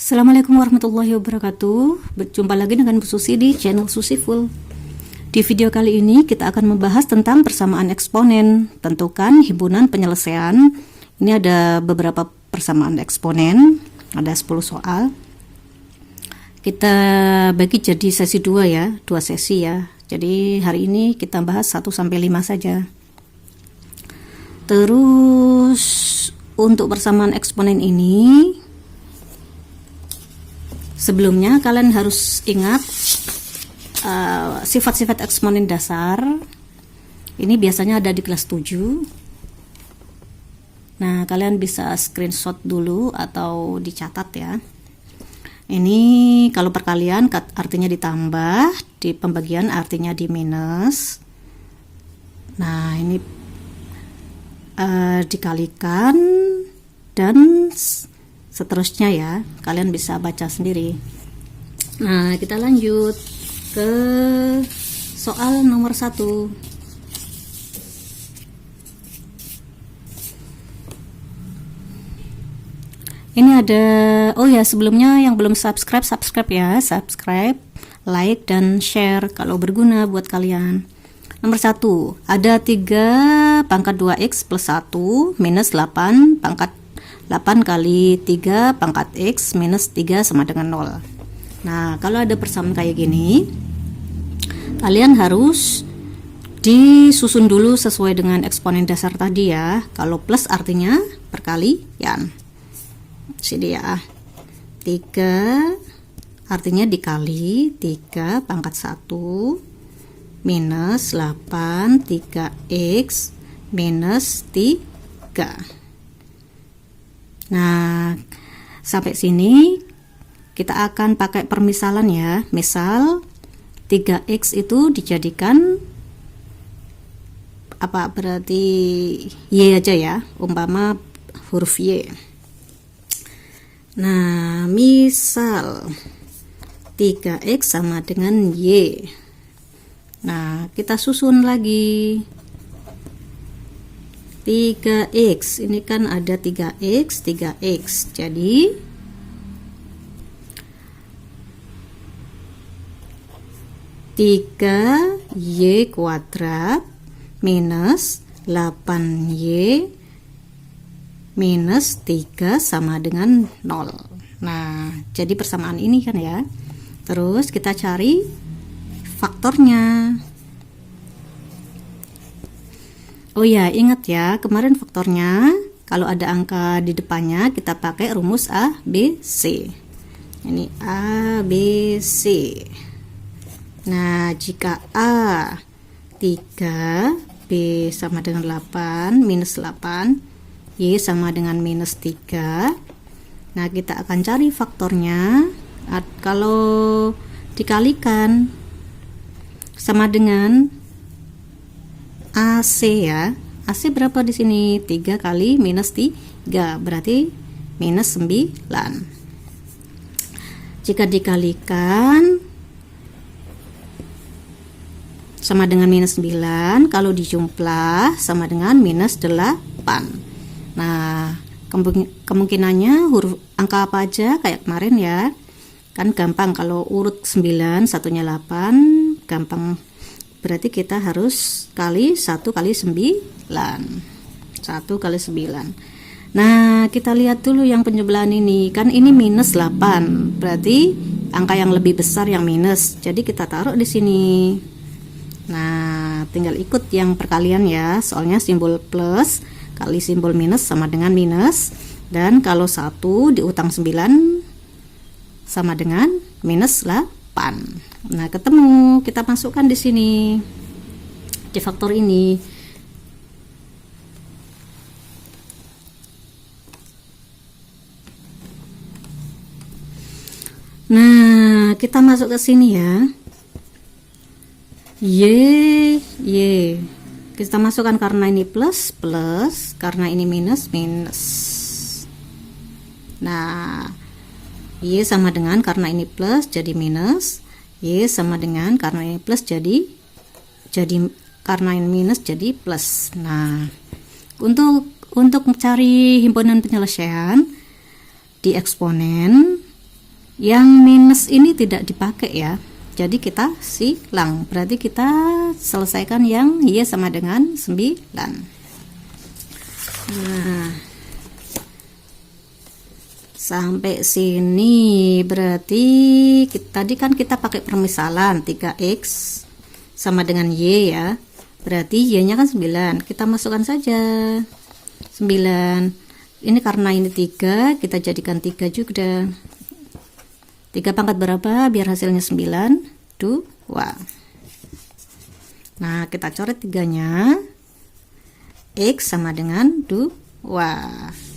Assalamualaikum warahmatullahi wabarakatuh. Berjumpa lagi dengan Bu Susi di channel Susiful. Di video kali ini kita akan membahas tentang persamaan eksponen. Tentukan himpunan penyelesaian. Ini ada beberapa persamaan eksponen, ada 10 soal. Kita bagi jadi sesi 2 ya, 2 sesi ya. Jadi hari ini kita bahas 1 sampai 5 saja. Terus untuk persamaan eksponen ini, sebelumnya kalian harus ingat sifat-sifat eksponen dasar. Ini biasanya ada di kelas 7. Nah, kalian bisa screenshot dulu atau dicatat ya. Ini kalau perkalian artinya ditambah, di pembagian artinya di minus. Nah, ini dikalikan dan seterusnya ya, kalian bisa baca sendiri. Nah, kita lanjut ke soal nomor 1. Ini ada, oh ya, sebelumnya yang belum subscribe ya, subscribe, like dan share kalau berguna buat kalian. Nomor 1, ada 3 pangkat 2x plus 1 minus 8 pangkat 8 kali 3 pangkat x minus 3 sama dengan 0. Nah, kalau ada persamaan kayak gini, kalian harus disusun dulu sesuai dengan eksponen dasar tadi ya. Kalau plus artinya perkalian. Sini ya. 3 artinya dikali 3 pangkat 1 minus 8 3x minus 3. Nah, sampai sini kita akan pakai permisalan ya. Misal 3x itu dijadikan apa, berarti y aja ya, umpama huruf y. Nah, misal 3x sama dengan y. Nah, kita susun lagi 3x, ini kan ada 3x, jadi 3y kuadrat minus 8y minus 3 sama dengan 0. Nah, jadi persamaan ini kan ya. Terus kita cari faktornya. Oh ya, ingat ya, kemarin faktornya kalau ada angka di depannya kita pakai rumus A, B, C. Ini A, B, C. Nah, jika A 3, B sama dengan 8, minus 8, Y sama dengan minus 3. Nah, kita akan cari faktornya. Kalau dikalikan sama dengan AC ya. AC berapa di sini? 3 kali minus 3 berarti minus 9. Jika dikalikan sama dengan minus 9, kalau dijumlah sama dengan minus 8. Nah, kemungkinannya huruf angka apa aja kayak kemarin ya. Kan gampang, kalau urut 9 satunya 8, gampang. Berarti kita harus kali 1 kali 9. 1 kali 9. Nah, kita lihat dulu yang penjumlahan ini. Kan ini minus 8. Berarti angka yang lebih besar yang minus. Jadi kita taruh di sini. Nah, tinggal ikut yang perkalian ya. Soalnya simbol plus kali simbol minus sama dengan minus. Dan kalau 1 diutang 9 sama dengan minus 8. Nah, ketemu, kita masukkan di sini di faktor ini. Nah, kita masuk ke sini ya. Y kita masukkan karena ini plus, karena ini minus. Nah, Y sama dengan karena ini plus jadi minus, Y sama dengan karena ini plus jadi karena ini minus jadi plus. Nah, untuk mencari himpunan penyelesaian di eksponen Yang minus ini tidak dipakai ya. Jadi kita silang. Berarti kita selesaikan yang Y sama dengan 9. Nah, sampai sini berarti tadi kan kita pakai permisalan 3X sama dengan Y ya. Berarti Y-nya kan 9. Kita masukkan saja 9. Ini karena ini 3, kita jadikan 3 juga. 3 pangkat berapa biar hasilnya 9? 2. Nah, kita coret 3-nya. X sama dengan 2.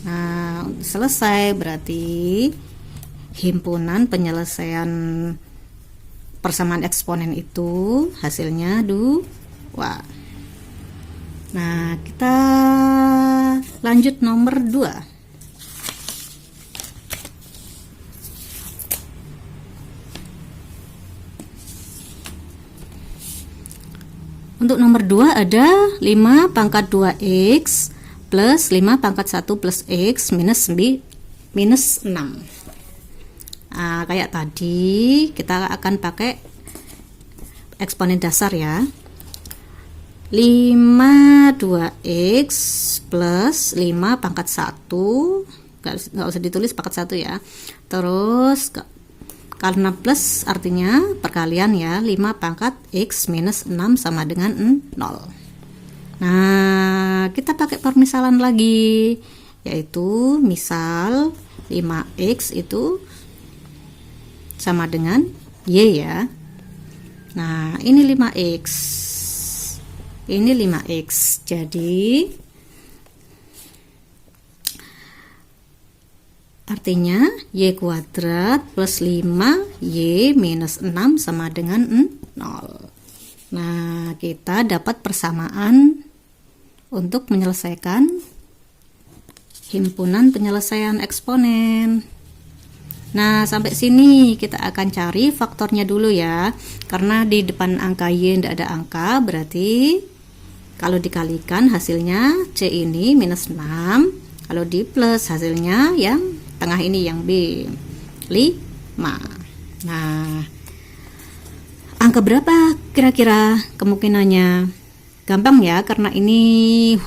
Nah, selesai. Berarti himpunan penyelesaian persamaan eksponen itu hasilnya 2. Nah, kita lanjut nomor 2. Untuk nomor 2 ada 5 pangkat 2X plus 5 pangkat 1 plus X minus 6. Nah, kayak tadi kita akan pakai eksponen dasar ya. 5 2X plus 5 pangkat 1, nggak usah ditulis pangkat 1 ya. Terus karena plus artinya perkalian ya, 5 pangkat X minus 6 sama dengan 0. Nah, kita pakai permisalan lagi, yaitu misal 5X itu sama dengan Y ya. Nah, ini 5X. Ini 5X. Jadi artinya Y kuadrat plus 5Y minus 6 sama dengan 0. Nah, kita dapat persamaan untuk menyelesaikan himpunan penyelesaian eksponen. Nah, sampai sini kita akan cari faktornya dulu ya. Karena di depan angka Y tidak ada angka, berarti kalau dikalikan hasilnya C ini minus 6. Kalau di plus hasilnya yang tengah ini yang B 5. Nah, angka berapa kira-kira kemungkinannya? Gampang ya, karena ini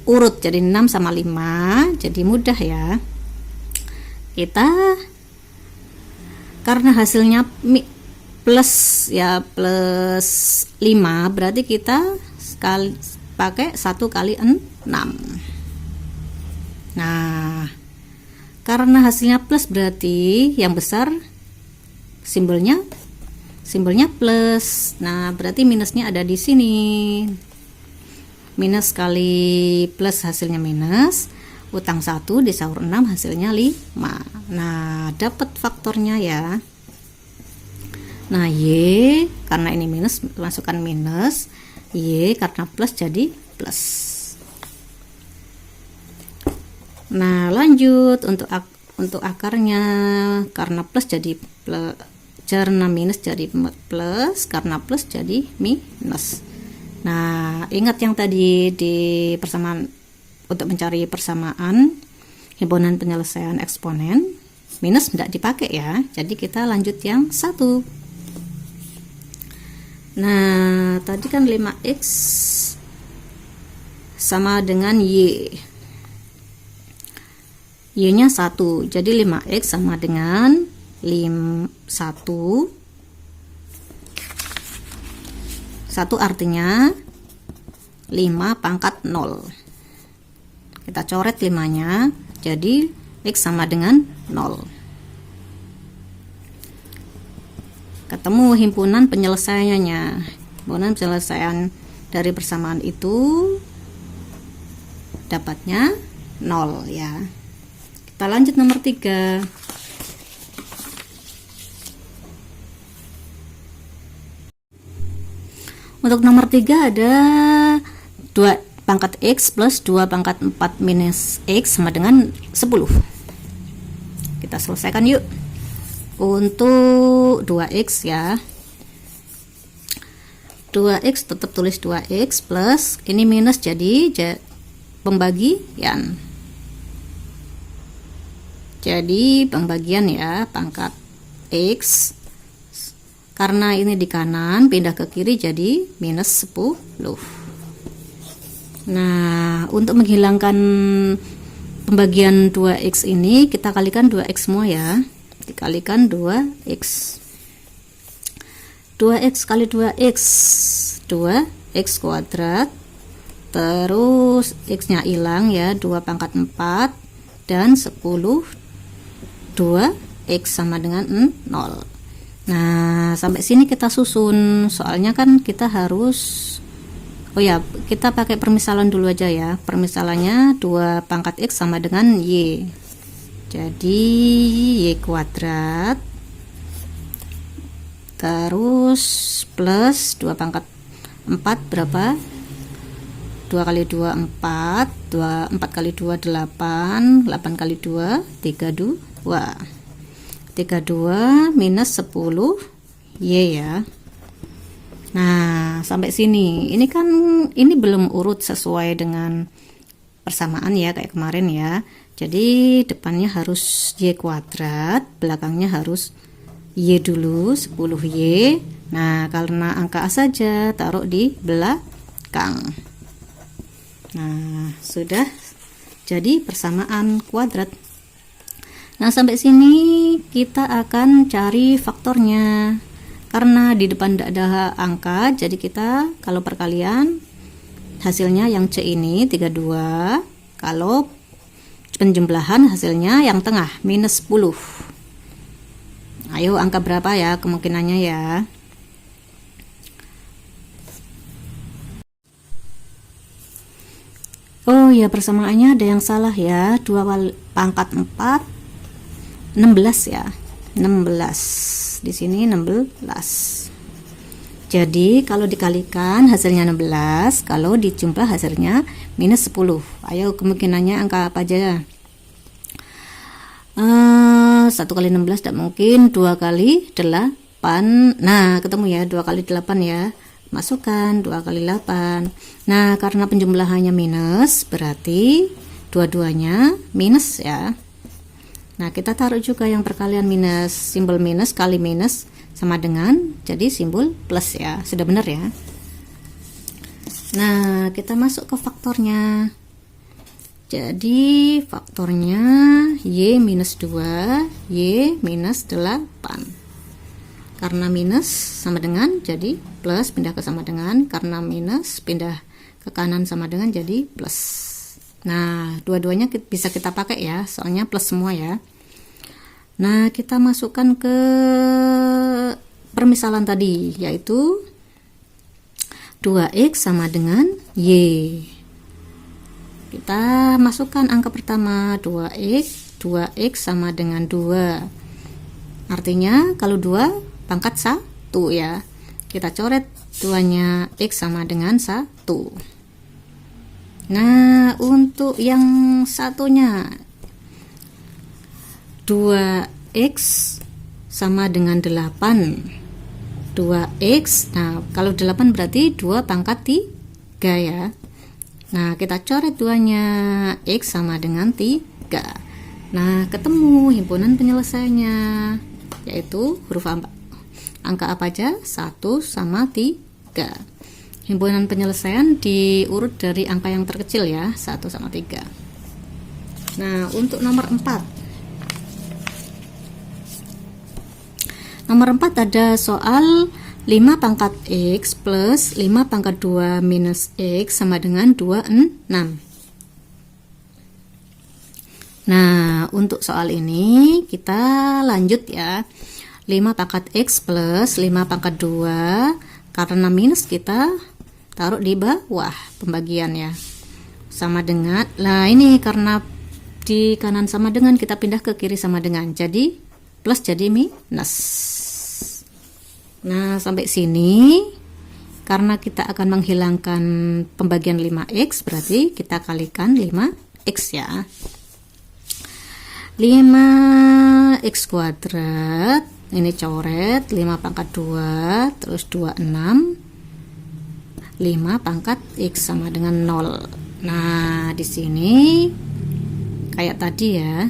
urut jadi 6 sama 5, jadi mudah ya. Kita karena hasilnya plus ya, plus 5, berarti kita pakai 1 kali 6. Nah, karena hasilnya plus berarti yang besar simbolnya plus. Nah, berarti minusnya ada di sini. Minus kali plus hasilnya minus. Utang 1 disaur 6 hasilnya 5. Nah, dapat faktornya ya. Nah, Y karena ini minus masukkan minus, Y karena plus jadi plus. Nah, lanjut untuk akarnya, karena plus jadi plus, karena minus jadi plus, karena plus jadi minus. Nah, ingat yang tadi di persamaan, untuk mencari persamaan himpunan penyelesaian eksponen, minus tidak dipakai ya. Jadi kita lanjut yang 1. Nah, tadi kan 5X sama dengan Y. Y-nya 1, jadi 5X sama dengan 1. 1 artinya 5 pangkat 0. Kita coret 5-nya, jadi X sama dengan 0. Ketemu himpunan penyelesaiannya. Himpunan penyelesaian dari persamaan itu dapatnya 0 ya. Kita lanjut nomor 3. Untuk nomor 3 ada 2 pangkat X plus 2 pangkat 4 minus X sama dengan 10. Kita selesaikan yuk. Untuk 2X ya, 2X tetap tulis 2X plus, ini minus jadi pembagian. Jadi pembagian ya, pangkat X. Karena ini di kanan, pindah ke kiri jadi minus 10. Nah, untuk menghilangkan pembagian 2x ini, kita kalikan 2x semua ya. Dikalikan 2x. 2x kali 2x, 2x kuadrat. Terus x-nya hilang ya, 2 pangkat 4 dan 10. 2x sama dengan 0. Nah, sampai sini kita susun. Soalnya kan kita harus, oh ya, kita pakai permisalan dulu aja ya. Permisalannya 2 pangkat x sama dengan y. Jadi y kuadrat terus plus 2 pangkat 4 berapa? 2 kali 2 4, 4 kali 2 8, 8 kali 2 32. 32 minus 10 y ya. Nah, sampai sini. Ini kan ini belum urut sesuai dengan persamaan ya, kayak kemarin ya. Jadi depannya harus y kuadrat, belakangnya harus y dulu, 10y. Nah, karena angka A saja, taruh di belakang. Nah, sudah jadi persamaan kuadrat. Nah, sampai sini kita akan cari faktornya. Karena di depan tidak ada angka, jadi kita kalau perkalian hasilnya yang C ini 32. Kalau penjumlahan hasilnya yang tengah minus 10. Ayo, angka berapa ya kemungkinannya ya? Oh ya, persamaannya ada yang salah ya. 2 kali pangkat 4 16 ya. 16. Di sini 16. Jadi kalau dikalikan hasilnya 16, kalau dijumlah hasilnya minus 10. Ayo, kemungkinannya angka apa aja? 1 kali 16 tidak mungkin. 2 kali 8. Nah, ketemu ya, 2 kali 8 ya. Masukkan 2 kali 8. Nah, karena penjumlahannya minus, berarti dua-duanya minus ya. Nah, kita taruh juga yang perkalian minus. Simbol minus kali minus sama dengan jadi simbol plus ya. Sudah benar ya. Nah, kita masuk ke faktornya. Jadi faktornya y minus 2, y minus 8. Karena minus sama dengan jadi plus, pindah ke sama dengan. Karena minus pindah ke kanan sama dengan jadi plus. Nah, dua-duanya bisa kita pakai ya, soalnya plus semua ya. Nah, kita masukkan ke permisalan tadi, yaitu 2x sama dengan y. Kita masukkan angka pertama, 2x sama dengan 2. Artinya kalau 2 pangkat 1 ya. Kita coret 2-nya x sama dengan 1. Nah, untuk yang satunya 2x sama dengan 8. 2x. Nah, kalau 8 berarti 2 pangkat 3 ya. Nah, kita coret 2-nya x sama dengan 3. Nah, ketemu himpunan penyelesaiannya, yaitu huruf angka apa aja? 1 sama 3. Himpunan penyelesaian diurut dari angka yang terkecil ya, 1 sama 3. Nah, untuk nomor 4. Nomor 4 ada soal 5 pangkat x plus 5 pangkat 2 minus x sama dengan 26. Nah, untuk soal ini kita lanjut ya. 5 pangkat x plus 5 pangkat 2, karena minus kita taruh di bawah pembagian ya. Sama dengan, nah ini karena di kanan sama dengan, kita pindah ke kiri sama dengan. Jadi plus jadi minus. Nah, sampai sini karena kita akan menghilangkan pembagian 5x, berarti kita kalikan 5x ya. 5x kuadrat, ini coret 5 pangkat 2, terus 26. 5 pangkat x sama dengan 0. Nah, di sini kayak tadi ya,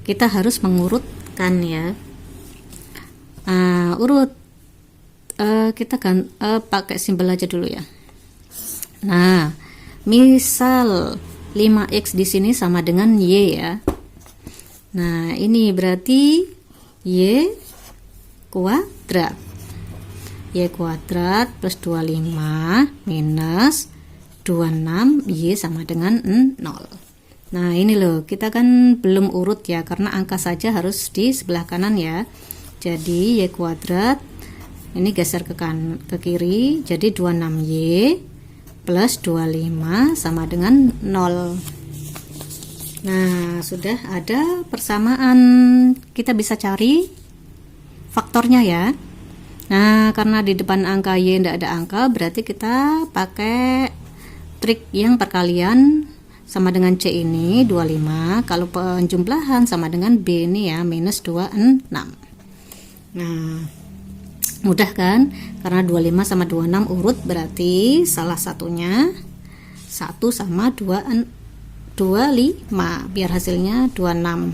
kita harus mengurutkan ya. Urut kita kan pakai simbol aja dulu ya. Nah, misal 5x di sini sama dengan y ya. Nah, ini berarti y kuadrat. Y kuadrat plus 25 minus 26 y sama dengan 0. Nah, ini loh, kita kan belum urut ya, karena angka saja harus di sebelah kanan ya. Jadi y kuadrat ini geser ke kiri, jadi 26y plus 25 sama dengan 0. Nah, sudah ada persamaan, kita bisa cari faktornya ya. Nah, karena di depan angka y tidak ada angka, berarti kita pakai trik yang perkalian. Sama dengan c ini 25, kalau penjumlahan sama dengan b ini ya, minus 26. Nah, mudah kan? Karena 25 sama 26 urut, berarti salah satunya 1 sama 25, biar hasilnya 26.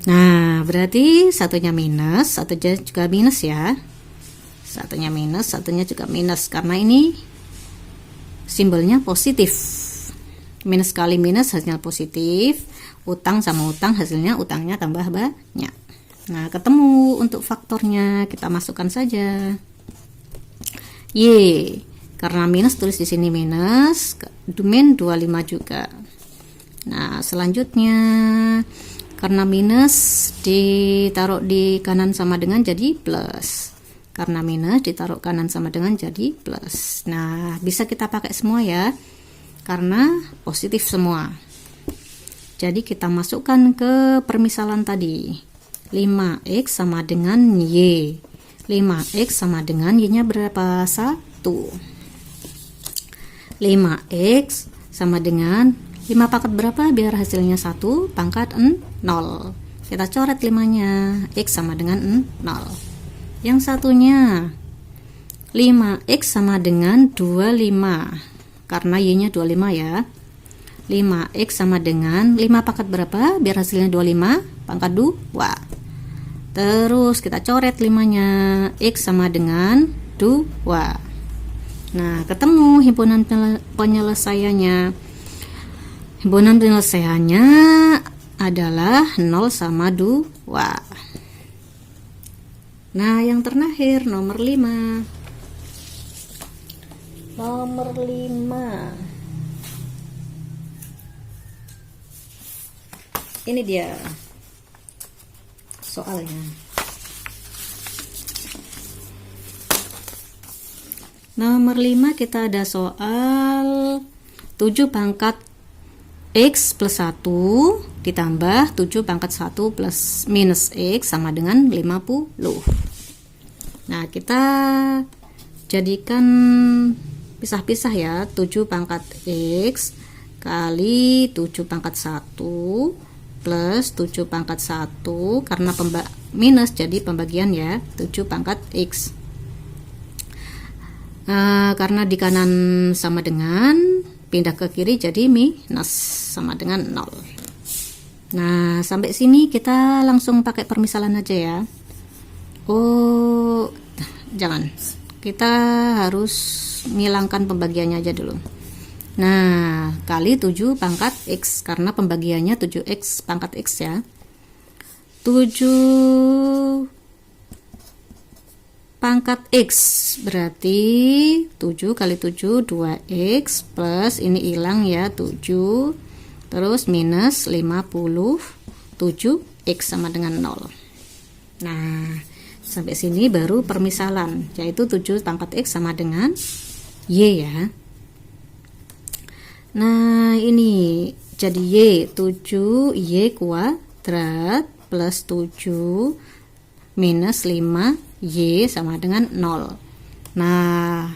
Nah, berarti satunya minus, satunya juga minus ya. Satunya minus, satunya juga minus, karena ini simbolnya positif. Minus kali minus hasilnya positif, utang sama utang hasilnya utangnya tambah banyak. Nah, ketemu untuk faktornya, kita masukkan saja y, karena minus tulis di sini minus, min 25 juga. Nah, selanjutnya karena minus ditaruh di kanan sama dengan jadi plus, karena minus ditaruh kanan sama dengan jadi plus. Nah, bisa kita pakai semua ya, karena positif semua. Jadi kita masukkan ke permisalan tadi. 5x sama dengan y. 5x sama dengan y-nya berapa? 1. 5x sama dengan 5 pangkat berapa biar hasilnya 1 pangkat 0. Kita coret 5-nya. X sama dengan 0. Yang satunya 5x sama dengan 25. Karena y-nya 25 ya. 5x sama dengan 5 pangkat berapa biar hasilnya 25 pangkat 2. Terus kita coret 5-nya, x sama dengan 2. Nah, ketemu himpunan penyelesaiannya. Himpunan penyelesaiannya adalah 0 sama 2. Nah, yang terakhir nomor 5. Nomor 5. Ini dia soalnya. Nomor 5 kita ada soal 7 pangkat x plus 1 ditambah 7 pangkat 1 plus minus x sama dengan 50. Nah, kita jadikan pisah-pisah ya. 7 pangkat x kali 7 pangkat 1 plus 7 pangkat 1, karena minus jadi pembagian ya, 7 pangkat x. Karena di kanan sama dengan, pindah ke kiri jadi minus sama dengan 0. Nah, sampai sini kita langsung pakai permisalan aja ya. Oh, jangan, kita harus ngilangkan pembagiannya aja dulu. Nah, kali 7 pangkat x, karena pembagiannya 7x pangkat x ya. 7 pangkat x berarti 7 kali 7 2x plus ini hilang ya 7, terus minus 50, 7x sama dengan 0. Nah, sampai sini baru permisalan, yaitu 7 pangkat x sama dengan y ya. Nah, ini jadi y 7 y kuadrat plus 7 minus 5 y sama dengan 0. Nah,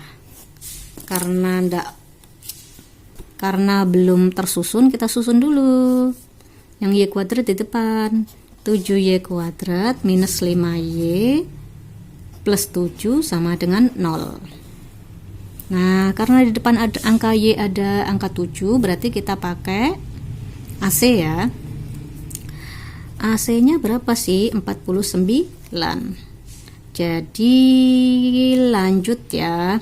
karena belum tersusun, kita susun dulu yang y kuadrat di depan. 7y kuadrat minus 5y plus 7 sama dengan 0. Nah, karena di depan ada angka y, ada angka 7, berarti kita pakai AC ya. AC-nya berapa sih? 49. Jadi lanjut ya.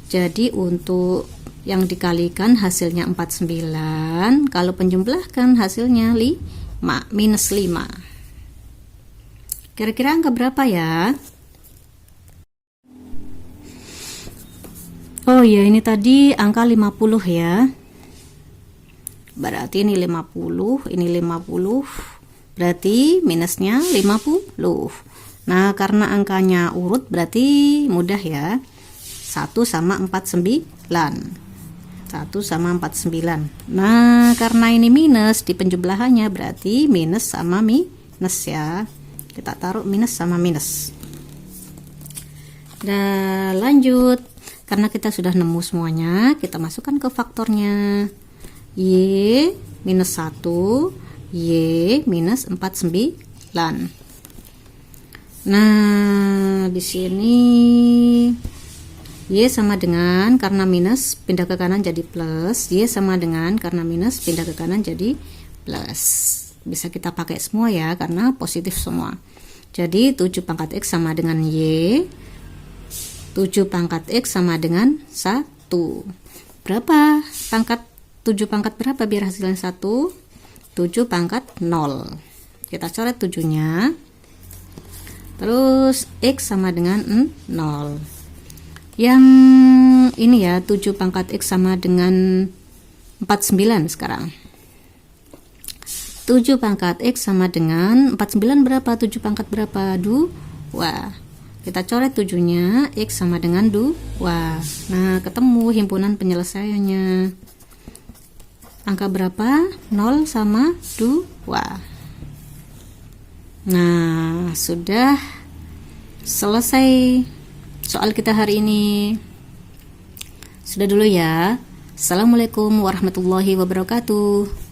Jadi untuk yang dikalikan hasilnya 49, kalau penjumlahkan hasilnya minus 5. Kira-kira angka berapa ya? Oh ya, ini tadi angka 50 ya. Berarti ini 50, ini 50. Berarti minusnya 50. Nah, karena angkanya urut berarti mudah ya. 1 sama 49. 1 sama 49. Nah, karena ini minus di penjumlahannya berarti minus sama minus ya. Kita taruh minus sama minus. Nah, lanjut. Karena kita sudah nemu semuanya, kita masukkan ke faktornya. Y minus 1, Y minus 49. Nah, di sini Y sama dengan, karena minus pindah ke kanan jadi plus, Y sama dengan, karena minus pindah ke kanan jadi plus. Bisa kita pakai semua ya, karena positif semua. Jadi 7 pangkat X sama dengan Y. 7 pangkat X sama dengan 1. Berapa pangkat 7 pangkat berapa biar hasilnya 1? 7 pangkat 0. Kita coret 7-nya. Terus X sama dengan 0. Yang ini ya, 7 pangkat X sama dengan 49 sekarang. 7 pangkat X sama dengan 49 berapa? 7 pangkat berapa? 2. Kita coret 7-nya, X sama dengan 2. Nah, ketemu himpunan penyelesaiannya. Angka berapa? 0 sama 2. Nah, sudah selesai soal kita hari ini. Sudah dulu ya. Assalamualaikum warahmatullahi wabarakatuh.